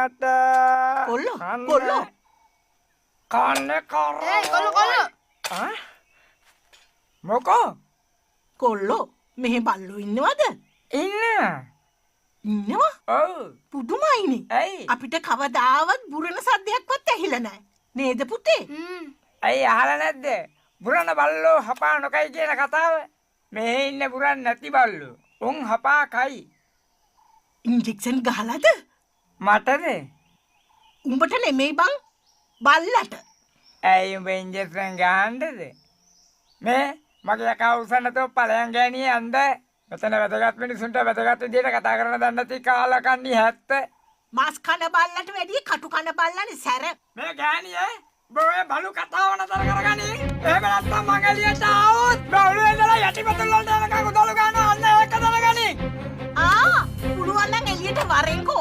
කන්නට කොල්ලෝ කන්න කර කොල්ලෝ මොකෝ කොල්ලෝ මෙහෙ බල්ලෝ ඉන්නවද? ඉන්නවා? ඔව් පුදුමයිනේ. ඇයි අපිට කවදාවත් බුරණ සද්දයක්වත් ඇහිලා නැහැ. නේද පුතේ? ඇයි අහලා නැද්ද බුරණ බල්ලෝ හපා නොකයි කියන කතාව මේ ඉන්න බුරන් නැති බල්ලෝ උන් හපා කයි ඉන්ජෙක්ෂන් ගහලාද? මටද උඹට නෙමෙයි බං බල්ලට. ඇයි උඹ ඉන්ජෙක්ෂන් ගහන්නද මේ මගේ කවුසන්නතෝ ඵලයන් ගෑණියේ අන්ද මෙතන වැදගත් මිනිසුන්ට වැදගත් විදියට කතා කරන දන්නේ නැති කාලකන්ණි 70 මාස් කන බල්ලට වැඩිය කටු කන බල්ලනේ සැර. මේ ගෑණියේ බොයේ බලු කතාව නතර කරගනි එහෙම නැත්නම් මං එළියට ආවොත් බවුලේ ඉඳලා යටිපතුල් වලට යනකම් උදළු ගන්න අන්න ඒක දැනගනි පුළුවන් නම් එළියට වරෙන්කෝ.